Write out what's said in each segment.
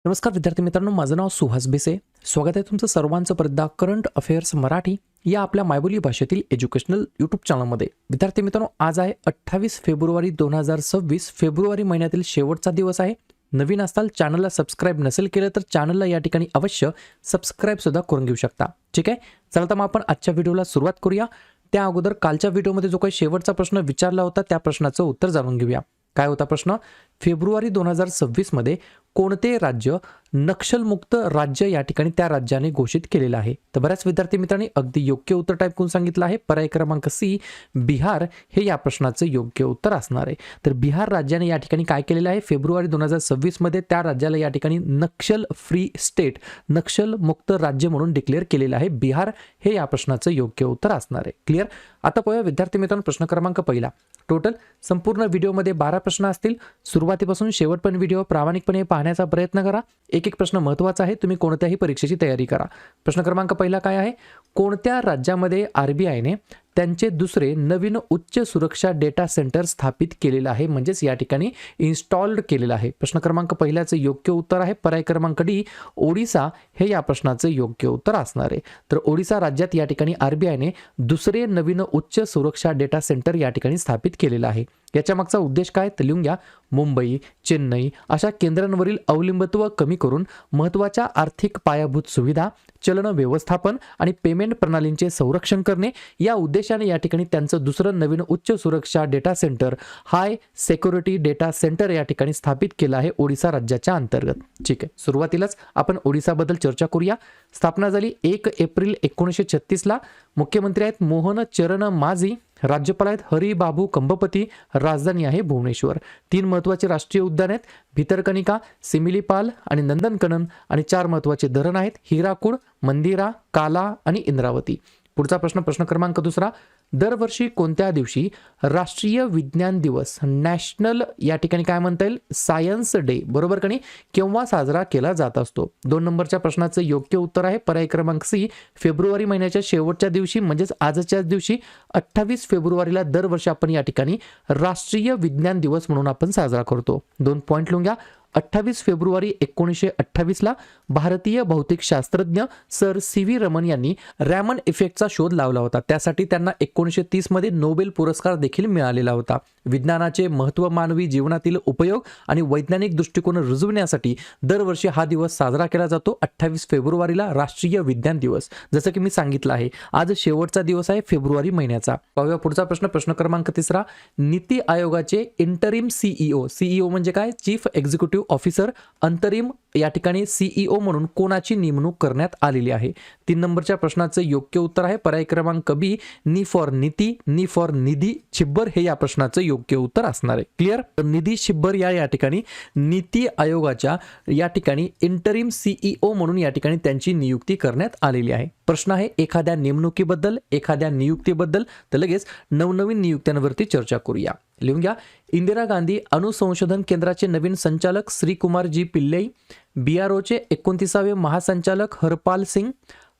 नमस्कार विद्यार्थी मित्रांनो, माझं नाव सुहास भिसे. स्वागत आहे तुमचं सर्वांचं परत करंट अफेअर्स मराठी या आपल्या मायबोली भाषेतील एज्युकेशनल यूट्यूब चॅनलमध्ये. विद्यार्थी मित्रांनो, आज आहे 28 फेब्रुवारी 2026. फेब्रुवारी महिन्यातील शेवटचा दिवस आहे. नवीन असाल, चॅनलला सबस्क्राईब नसेल केलं तर चॅनलला या ठिकाणी अवश्य सबस्क्राईब सुद्धा करून घेऊ शकता. ठीक आहे, चला तर मग आपण आजच्या व्हिडिओला सुरुवात करूया. त्या अगोदर कालच्या व्हिडिओमध्ये जो काही शेवटचा प्रश्न विचारला होता त्या प्रश्नाचं उत्तर जाणून घेऊया. काय होता प्रश्न? फेब्रुवारी 2026 मध्ये कोणते राज्य नक्षलमुक्त राज्य या ठिकाणी त्या राज्याने घोषित केलेलं आहे? तर बऱ्याच विद्यार्थी मित्रांनी अगदी योग्य उत्तर टाईप करून सांगितलं आहे. पर्याय क्रमांक सी, बिहार हे या प्रश्नाचं योग्य उत्तर असणार आहे. तर बिहार राज्याने या ठिकाणी काय केलेलं आहे? फेब्रुवारी 2026 मध्ये त्या राज्याला या ठिकाणी नक्षल फ्री स्टेट, नक्षल मुक्त राज्य म्हणून डिक्लेअर केलेलं आहे. बिहार हे या प्रश्नाचं योग्य उत्तर असणार आहे. क्लिअर? आता पाहूया विद्यार्थी मित्रांनो, प्रश्न क्रमांक पहिला. टोटल संपूर्ण व्हिडिओमध्ये 12 प्रश्न असतील. सुरुवातीपासून शेवटपर्यंत व्हिडिओ प्रामाणिकपणे पाहण्याचा प्रयत्न करा. एक एक प्रश्न महत्त्वाचा आहे. तुम्ही कोणत्याही परीक्षेची तयारी करा. प्रश्न क्रमांक पहिला काय आहे? कोणत्या राज्यामध्ये आरबीआयने त्यांचे दुसरे नवीन उच्च सुरक्षा डेटा सेंटर स्थापित केलेलं आहे, म्हणजेच या ठिकाणी इन्स्टॉल्ड केलेलं आहे? प्रश्न क्रमांक पहिल्याचं योग्य उत्तर आहे पर्याय क्रमांक डी, ओडिसा हे या प्रश्नाचं योग्य उत्तर असणार आहे. तर ओडिसा राज्यात या ठिकाणी आरबीआयने दुसरे नवीन उच्च सुरक्षा डेटा सेंटर या ठिकाणी स्थापित केलेलं आहे. याच्या मागचा उद्देश काय तर लिहून घ्या. मुंबई, चेन्नई अशा केंद्रांवरील अवलंबित्व कमी करून महत्त्वाच्या आर्थिक पायाभूत सुविधा, चलन व्यवस्थापन आणि पेमेंट प्रणालींचे संरक्षण करणे या उद्देशाने या ठिकाणी त्यांचं दुसरं नवीन उच्च सुरक्षा डेटा सेंटर, हाय सिक्युरिटी डेटा सेंटर या ठिकाणी स्थापित केलं आहे ओडिसा राज्याच्या अंतर्गत. ठीक आहे, सुरुवातीलाच आपण ओडिसाबद्दल चर्चा करूया. स्थापना झाली 1 एप्रिल 1936 ला. मुख्यमंत्री आहेत मोहन चरण माझी, राज्यपाल आहेत हरिबाबू कंबपती, राजधानी आहे भुवनेश्वर. 3 महत्त्वाचे राष्ट्रीय उद्यान आहेत, भितरकनिका, सिमिलीपाल आणि नंदनकनन, आणि 4 महत्त्वाचे धरण आहेत, हिराकूड, मंदिरा, काला आणि इंद्रावती. पुढचा प्रश्न, प्रश्न क्रमांक दुसरा. दरवर्षी कोणत्या दिवशी राष्ट्रीय विज्ञान दिवस, नॅशनल या ठिकाणी काय म्हणता येईल सायन्स डे, बरोबर का नाही, केव्हा साजरा केला जात असतो? 2 नंबरच्या प्रश्नाचं योग्य उत्तर आहे पर्याय क्रमांक सी, फेब्रुवारी महिन्याच्या शेवटच्या दिवशी म्हणजेच आजच्याच दिवशी 28 फेब्रुवारीला दरवर्षी आपण या ठिकाणी राष्ट्रीय विज्ञान दिवस म्हणून आपण साजरा करतो. 2 पॉईंट लिहून घ्या. 28 फेब्रुवारी 1928 ला भारतीय भौतिक शास्त्रज्ञ सर सी व्ही रमन यांनी रॅमन इफेक्टचा शोध लावला होता. त्यासाठी त्यांना 1930 मध्ये नोबेल पुरस्कार देखील मिळालेला होता. विज्ञानाचे महत्त्व, मानवी जीवनातील उपयोग आणि वैज्ञानिक दृष्टिकोन रुजवण्यासाठी दरवर्षी हा दिवस साजरा केला जातो 28 फेब्रुवारीला, राष्ट्रीय विज्ञान दिवस. जसं की मी सांगितलं आहे, आज शेवटचा दिवस आहे फेब्रुवारी महिन्याचा. पाहूया पुढचा प्रश्न, प्रश्न क्रमांक तिसरा. नीती आयोगाचे इंटरिम सीईओ, सीईओ म्हणजे काय? चीफ एक्झिक्युटिव्ह ऑफिसर, अंतरिम या ठिकाणी सीईओ म्हणून कोणाची नेमणूक करण्यात आलेली आहे? 3 नंबरच्या प्रश्नाचं योग्य उत्तर आहे पर्याय क्रमांक बी, नी फॉर नीती, नी फॉर निधी छिब्बर हे या प्रश्नाचं योग्य उत्तर असणार आहे. क्लिअर? निधी छिब्बर या ठिकाणी नीती आयोगाच्या या ठिकाणी इंटरिम सीईओ म्हणून या ठिकाणी त्यांची नियुक्ती करण्यात आलेली आहे. प्रश्न आहे एखाद्या नेमणुकीबद्दल, एखाद्या नियुक्तीबद्दल. तर लगेच नवनवीन नियुक्त्यांवरती चर्चा करूया. लिहून घ्या. इंदिरा गांधी अणुसंशोधन केंद्राचे नवीन संचालक श्रीकुमार जी पिल्लई, बीआरओचे 29वे महासंचालक हरपाल सिंग,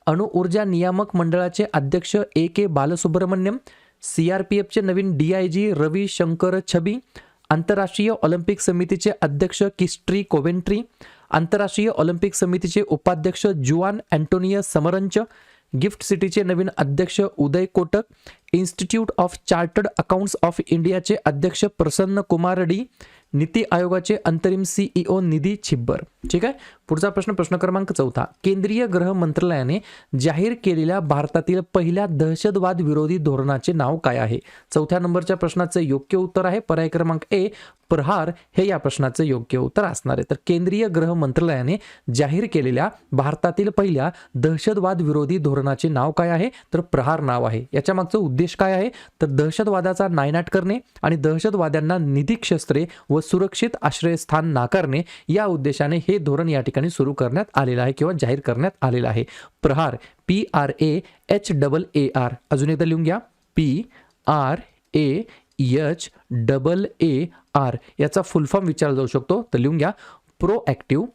अणु ऊर्जा नियामक मंडळाचे अध्यक्ष के बालसुब्रमण्यम, सीआरपीएफचे नवीन डीआयजी रवी शंकर छबी, आंतरराष्ट्रीय ऑलिम्पिक समितीचे अध्यक्ष किस्ट्री कोवेंट्री, आंतरराष्ट्रीय ऑलिम्पिक समितीचे उपाध्यक्ष जुआन अँटोनियस समरंच, गिफ्ट सिटीचे नवीन अध्यक्ष Uday Kotak, Institute of Chartered Accounts of इंडियाचे अध्यक्ष प्रसन्न कुमार डी, नीती आयोगाचे अंतरिम सीईओ निधी छिब्बर. ठीक आहे, पुढचा प्रश्न, प्रश्न क्रमांक चौथा. केंद्रीय गृह मंत्रालयाने जाहीर केलेल्या भारतातील पहिल्या दहशतवाद विरोधी धोरणाचे नाव काय आहे? 4थ्या नंबरच्या प्रश्नाचं योग्य उत्तर आहे पर्याय क्रमांक ए, प्रहार हे या प्रश्नाचं योग्य उत्तर असणार आहे. तर केंद्रीय गृह मंत्रालयाने जाहीर केलेल्या भारतातील पहिल्या दहशतवाद विरोधी धोरणाचे नाव काय आहे? तर प्रहार नाव आहे. याच्या मागचं उद्देश काय आहे? तर दहशतवादाचा नायनाट करणे आणि दहशतवाद्यांना निधी, शस्त्रे व सुरक्षित आश्रयस्थान नाकारणे या उद्देशाने हे धोरण या ठिकाणी सुरू करण्यात आलेलं आहे किंवा जाहीर करण्यात आलेलं आहे. प्रहार, PRAHAAR. अजून एकदा लिहून घ्या. PRAHAAR याचा फुल फॉर्म विचारला जाऊ शकतो. तर लिहून घ्या. Proactive,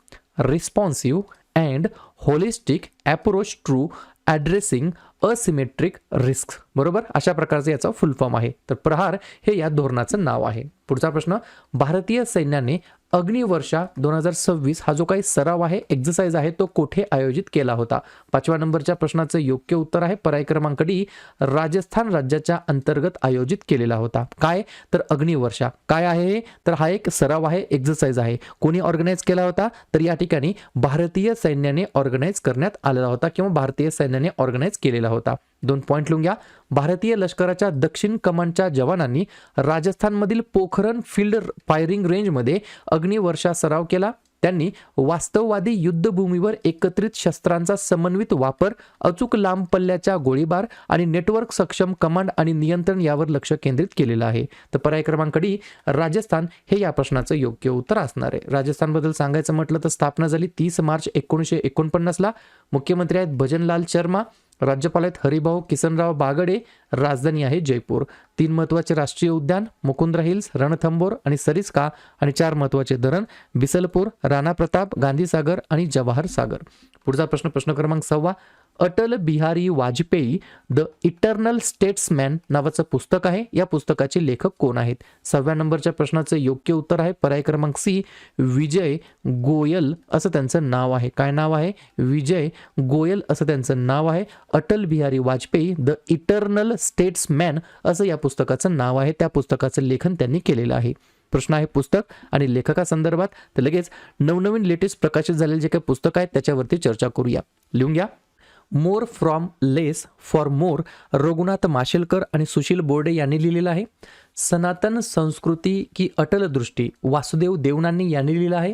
responsive and holistic approach to addressing asymmetric risk, बरोबर, अशा प्रकारचे याचा फुल फॉर्म आहे. तर प्रहार हे या धोरणाचं नाव आहे. पुढचा प्रश्न. भारतीय सैन्याने अग्निवर्षा 2026 हा जो काही सराव आहे, एक्झरसाइज आहे, तो कुठे आयोजित केला होता? 5व्या नंबरच्या प्रश्नाचं योग्य उत्तर आहे पर्याय क्रमांक डी, राजस्थान राज्याच्या अंतर्गत आयोजित केलेला होता. काय तर अग्निवर्षा काय आहे, तर हा एक सराव आहे, एक्झरसाइज आहे. कोणी ऑर्गनाइज केला होता, तर या ठिकाणी भारतीय सैन्याने ऑर्गनाइज करण्यात आलेला होता किंवा भारतीय सैन्याने ऑर्गनाइज केलेला होता. 2 पॉइंट लिहून घ्या. भारतीय लष्कराच्या दक्षिण कमांडच्या जवानांनी राजस्थानमधील पोखरण फील्ड फायरिंग रेंजमध्ये अग्निवर्षा सराव केला. त्यांनी वास्तववादी युद्धभूमीवर एकत्रित शस्त्रांचा समन्वित वापर, अचूक लांब पल्ल्याच्या गोळीबार आणि नेटवर्क सक्षम कमांड आणि नियंत्रण यावर लक्ष केंद्रित केलेलं आहे. तर पर्याय क्रमांक डी, राजस्थान हे या प्रश्नाचं योग्य उत्तर असणार आहे. राजस्थानबद्दल सांगायचं म्हटलं तर स्थापना झाली 30 मार्च 1949 ला. मुख्यमंत्री आहेत भजनलाल शर्मा, राज्यपाल आहेत हरिभाऊ किसनराव बागडे, राजधानी आहे जयपूर. 3 महत्त्वाचे राष्ट्रीय उद्यान मुकुंद्रा हिल्स, रणथंबोर आणि सरिस्का, आणि 4 महत्त्वाचे धरण बिसलपूर, राणा प्रताप, गांधीसागर आणि जवाहर सागर. पुढचा प्रश्न क्रमांक 6. Atal Bihari Vajpayee The Eternal statesman नावाचं पुस्तक आहे. या पुस्तकाचे लेखक कोण आहेत? 6व्या नंबरच्या प्रश्नाचं योग्य उत्तर आहे पर्याय क्रमांक सी, विजय गोयल असं त्यांचं नाव आहे. काय नाव आहे? विजय गोयल असं त्यांचं नाव आहे. Atal Bihari Vajpayee The Eternal statesman असं या पुस्तकाचं नाव आहे. त्या पुस्तकाचं लेखन त्यांनी केलेलं आहे. प्रश्न आहे पुस्तक आणि लेखकासंदर्भात. तर लगेच नवनवीन लेटेस्ट प्रकाशित झालेले जे काही पुस्तक आहेत त्याच्यावरती चर्चा करूया. लिहून घ्या. More from less for more Raghunath Mashelkar आणि सुशील बोर्डे यांनी लिहिलेलं आहे. सनातन संस्कृती की अटल दृष्टी वासुदेव देवनानी यांनी लिहिलं आहे.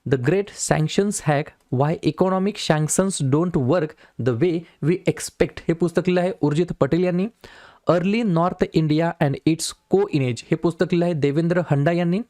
The great sanctions hack why economic sanctions don't work the way we expect हे पुस्तक लिहिलं आहे उर्जित पटेल यांनी. Early north India and its coinage हे पुस्तक लिहिलं आहे देवेंद्र हंडा यांनी.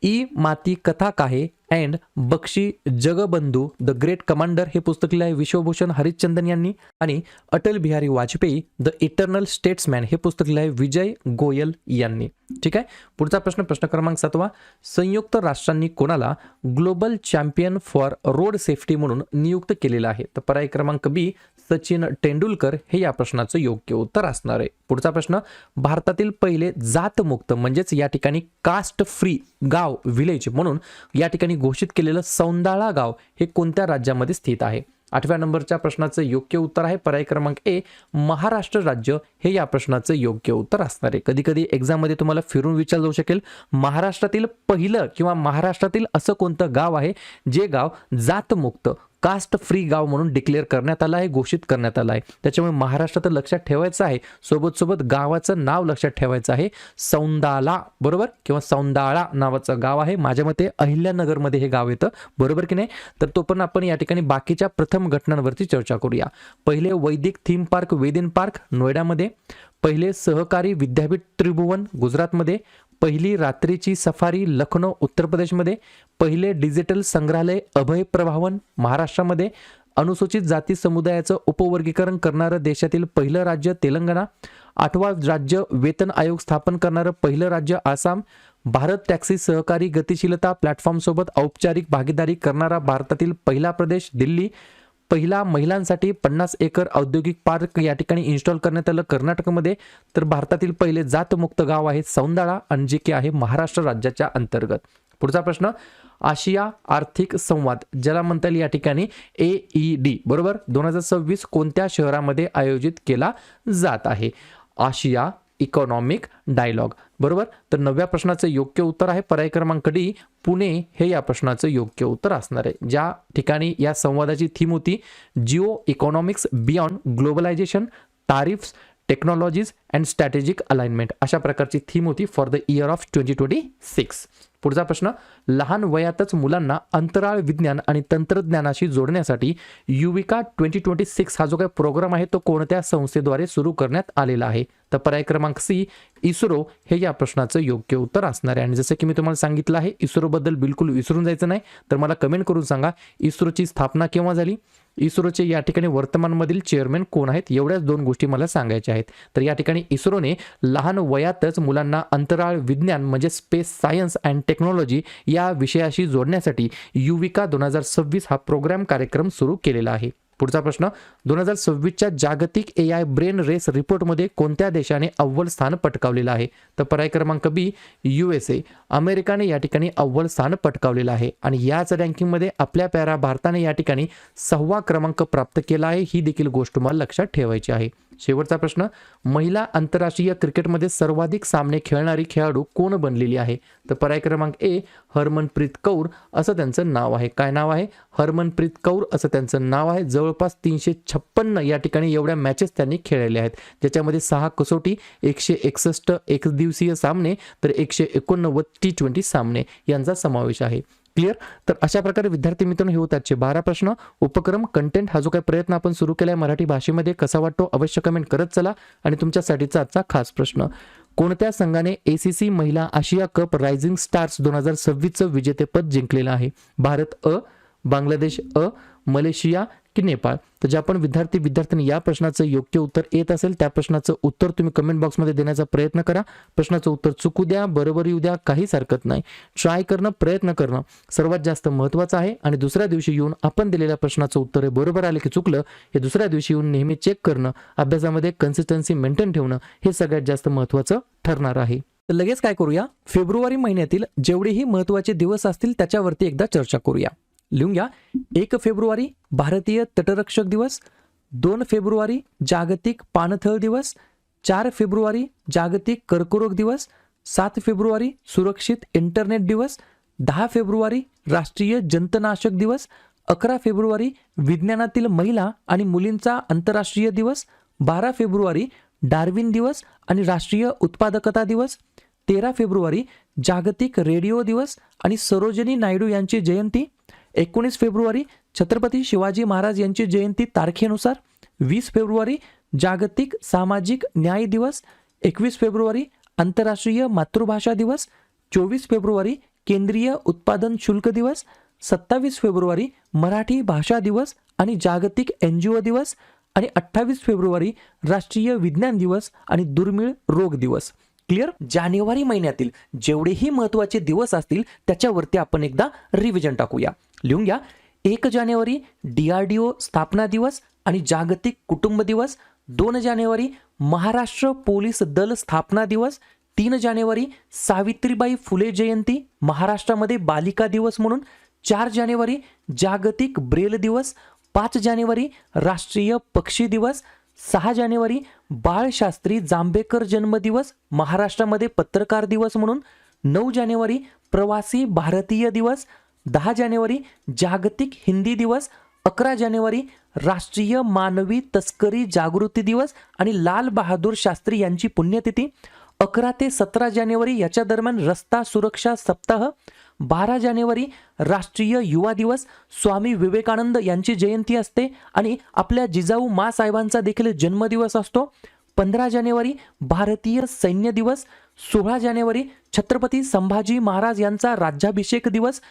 ई माती कथा काहे and Bakshi Jagabandhu The Great Commander हे पुस्तक लिहिलं आहे विश्वभूषण हरिश्चंदन यांनी. आणि Atal Bihari Vajpayee The Eternal Statesman हे पुस्तक लिहिलं आहे विजय गोयल यांनी. ठीक आहे. पुढचा प्रश्न क्रमांक 7. संयुक्त राष्ट्रांनी कोणाला global champion for road safety म्हणून नियुक्त केलेलं आहे? तर पर्याय क्रमांक बी, सचिन तेंडुलकर हे या प्रश्नाचं योग्य उत्तर असणार आहे. पुढचा प्रश्न, भारतातील पहिले जातमुक्त म्हणजेच या ठिकाणी कास्ट फ्री गाव विलेज म्हणून या ठिकाणी घोषित केलेलं सौंदाळा गाव हे कोणत्या राज्यामध्ये स्थित आहे? 8व्या नंबरच्या प्रश्नाचं योग्य उत्तर आहे पर्याय क्रमांक ए, महाराष्ट्र राज्य हे या प्रश्नाचं योग्य उत्तर असणार आहे. कधी कधी एक्झाममध्ये तुम्हाला फिरून विचारलं जाऊ शकेल महाराष्ट्रातील पहिलं किंवा महाराष्ट्रातील असं कोणतं गाव आहे जे गाव जातमुक्त कास्ट फ्री गाव म्हणून डिक्लेअर करण्यात आलं आहे, घोषित करण्यात आलं आहे. त्याच्यामुळे महाराष्ट्रात लक्षात ठेवायचं आहे, सोबत गावाचं नाव लक्षात ठेवायचं आहे. सौंदाला बरोबर किंवा सौंदाळा नावाचं गाव आहे. माझ्या मते अहिल्यानगरमध्ये हे गाव येतं, बरोबर की नाही? तर तो पण आपण या ठिकाणी बाकीच्या प्रथम घटनांवरती चर्चा करूया. पहिले वैदिक थीम पार्क वेदिन पार्क नोएडामध्ये, पहिले सहकारी विद्यापीठ त्रिभुवन गुजरातमध्ये, पहिली रात्रीची सफारी लखनौ उत्तर प्रदेशमध्ये, पहिले डिजिटल संग्रहालय अभय प्रभावन महाराष्ट्रामध्ये, अनुसूचित जाती समुदायाचं उपवर्गीकरण करणारं देशातील पहिलं राज्य तेलंगणा, 8वा राज्य वेतन आयोग स्थापन करणारं पहिलं राज्य आसाम, भारत टॅक्सी सहकारी गतिशीलता प्लॅटफॉर्मसोबत औपचारिक भागीदारी करणारा भारतातील पहिला प्रदेश दिल्ली, पहिला महिलांसाठी 50 एकर औद्योगिक पार्क या ठिकाणी इन्स्टॉल करण्यात आलं कर्नाटकमध्ये, तर भारतातील पहिले जातमुक्त गाव आहे सौंदाळा आणि जे की आहे महाराष्ट्र राज्याच्या अंतर्गत. पुढचा प्रश्न, आशिया आर्थिक संवाद ज्याला म्हणता येईल या ठिकाणी AED बरोबर 2026 कोणत्या शहरामध्ये आयोजित केला जात आहे? आशिया इकॉनॉमिक डायलॉग बरोबर. तर 9व्या प्रश्नाचं योग्य उत्तर आहे पर्याय क्रमांक डी, पुणे हे या प्रश्नाचं योग्य उत्तर असणार आहे. ज्या ठिकाणी या संवादाची थीम होती geoeconomics beyond globalisation, tariffs, technologies and strategic alignment अशा प्रकारची थीम होती फॉर द इयर ऑफ 2026. पुढचा प्रश्न, लहान वयातच मुलांना अंतराळ विज्ञान आणि तंत्रज्ञानाशी जोडण्यासाठी युविका 2026 हा जो काही प्रोग्राम आहे तो कोणत्या संस्थेद्वारे सुरू करण्यात आलेला आहे? तर पर्याय क्रमांक सी, इस्रो हे या प्रश्नाचं योग्य उत्तर असणार आहे. आणि जसं की मी तुम्हाला सांगितलं आहे इस्रोबद्दल बिलकुल विसरून जायचं नाही, तर मला कमेंट करून सांगा इस्रोची स्थापना केव्हा झाली, इस्रोचे या ठिकाणी वर्तमानमधील चेअरमॅन कोण आहेत, एवढ्याच 2 गोष्टी मला सांगायच्या आहेत. तर या ठिकाणी इस्रोने लहान वयातच मुलांना अंतराळ विज्ञान म्हणजे स्पेस सायन्स अँड टेक्नॉलॉजी या विषयाशी जोडण्यासाठी युविका 2026 हा प्रोग्राम कार्यक्रम सुरू केलेला आहे. पुढचा प्रश्न, 2026च्या जागतिक AI ब्रेन रेस रिपोर्टमध्ये कोणत्या देशाने अव्वल स्थान पटकावलेलं आहे? तर पर्याय क्रमांक बी USA, अमेरिकाने या ठिकाणी अव्वल स्थान पटकावलेलं आहे आणि याच रँकिंगमध्ये आपल्या प्यारा भारताने या ठिकाणी 6वा क्रमांक प्राप्त केला आहे. ही देखील गोष्ट तुम्हाला लक्षात ठेवायची आहे. शेवटचा प्रश्न, महिला आंतरराष्ट्रीय क्रिकेटमध्ये सर्वाधिक सामने खेळणारी खेळाडू कोण बनलेली आहे? तर पर्याय क्रमांक ए हरमनप्रीत कौर असं त्यांचं नाव आहे. काय नाव आहे? हरमनप्रीत कौर असं त्यांचं नाव आहे. जवळपास 356 या ठिकाणी एवढ्या मॅचेस त्यांनी खेळलेल्या आहेत, ज्याच्यामध्ये 6 कसोटी, 161 एकदिवसीय सामने तर 189 T20 सामने यांचा समावेश आहे. क्लिअर? तर अशा प्रकारे विद्यार्थी मित्रांनो हे होतात 12 प्रश्न. उपक्रम कंटेंट हा जो काही प्रयत्न आपण सुरू केलाय मराठी भाषेमध्ये कसा वाटतो अवश्य कमेंट करत चला. आणि तुमच्यासाठीचा आजचा खास प्रश्न, कोणत्या संघाने ACC महिला आशिया कप रायझिंग स्टार्स 2026चं विजेतेपद जिंकलेलं आहे? भारत अ, बांगलादेश अ, मलेशिया की नेपाळ? तर जे आपण विद्यार्थ्यांनी या प्रश्नाचं योग्य उत्तर येत असेल त्या प्रश्नाचं उत्तर तुम्ही कमेंट बॉक्समध्ये देण्याचा प्रयत्न करा. प्रश्नाचं उत्तर चुकू द्या, बरोबर येऊ द्या, काहीच हरकत नाही. ट्राय करणं, प्रयत्न करणं सर्वात जास्त महत्त्वाचं आहे. आणि दुसऱ्या दिवशी येऊन आपण दिलेल्या प्रश्नाचं उत्तर हे बरोबर आले की चुकलं हे दुसऱ्या दिवशी येऊन नेहमी चेक करणं, अभ्यासामध्ये कन्सिस्टन्सी मेंटेन ठेवणं हे सगळ्यात जास्त महत्त्वाचं ठरणार आहे. तर लगेच काय करूया, फेब्रुवारी महिन्यातील जेवढेही महत्त्वाचे दिवस असतील त्याच्यावरती एकदा चर्चा करूया. लिहून घ्या. 1 फेब्रुवारी भारतीय तटरक्षक दिवस, 2 फेब्रुवारी जागतिक पाणथळ दिवस, 4 फेब्रुवारी जागतिक कर्करोग दिवस, 7 फेब्रुवारी सुरक्षित इंटरनेट दिवस, 10 फेब्रुवारी राष्ट्रीय जंतनाशक दिवस, 11 फेब्रुवारी विज्ञानातील महिला आणि मुलींचा आंतरराष्ट्रीय दिवस, 12 फेब्रुवारी डार्विन दिवस आणि राष्ट्रीय उत्पादकता दिवस, 13 फेब्रुवारी जागतिक रेडिओ दिवस आणि सरोजिनी नायडू यांची जयंती, 19 फेब्रुवारी छत्रपती शिवाजी महाराज यांची जयंती तारखेनुसार, 20 फेब्रुवारी जागतिक सामाजिक न्याय दिवस, 21 फेब्रुवारी आंतरराष्ट्रीय मातृभाषा दिवस, 24 फेब्रुवारी केंद्रीय उत्पादन शुल्क दिवस, 27 फेब्रुवारी मराठी भाषा दिवस आणि जागतिक NGO दिवस आणि 28 फेब्रुवारी राष्ट्रीय विज्ञान दिवस आणि दुर्मिळ रोग दिवस. क्लिअर? जानेवारी महिन्यातील जेवढेही महत्त्वाचे दिवस असतील त्याच्यावरती आपण एकदा रिव्हिजन टाकूया. लिहून घ्या. 1 जानेवारी DRDO स्थापना दिवस आणि जागतिक कुटुंब दिवस, 2 जानेवारी महाराष्ट्र पोलीस दल स्थापना दिवस, 3 जानेवारी सावित्रीबाई फुले जयंती महाराष्ट्रामध्ये बालिका दिवस म्हणून, 4 जानेवारी जागतिक ब्रेल दिवस, 5 जानेवारी राष्ट्रीय पक्षी दिवस, 6 जानेवारी बाळशास्त्री जांभेकर जन्मदिवस महाराष्ट्रामध्ये पत्रकार दिवस म्हणून, 9 जानेवारी प्रवासी भारतीय दिवस, 10 जानेवारी जागतिक हिंदी दिवस, 11 जानेवारी राष्ट्रीय मानवी तस्करी जागृती दिवस आणि लाल बहादूर शास्त्री यांची पुण्यतिथी, 11 ते 17 जानेवारी याच्या दरम्यान रस्ता सुरक्षा सप्ताह, 12 जानेवारी राष्ट्रीय युवा दिवस, स्वामी विवेकानंद यांची जयंती असते आणि आपल्या जिजाऊ माँसाहेबांचा देखील जन्मदिवस असतो, 15 जानेवारी भारतीय सैन्य दिवस, 16 जानेवारी छत्रपती संभाजी महाराज यांचा राज्याभिषेक दिवस,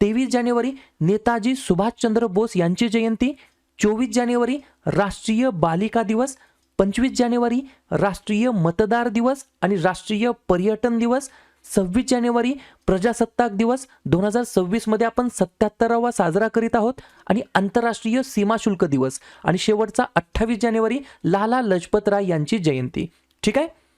23 जानेवारी नेताजी सुभाषचंद्र बोस यांची जयंती, 24 जानेवारी राष्ट्रीय बालिका दिवस, 25 जानेवारी राष्ट्रीय मतदार दिवस आणि राष्ट्रीय पर्यटन दिवस, 26 जानेवारी प्रजासत्ताक दिवस 2026 मध्ये आपण 77वा साजरा करीत आहोत आणि आंतरराष्ट्रीय सीमा शुल्क दिवस आणि शेवटचा 28 जानेवारी लाला लजपत राय यांची जयंती. ठीक आहे.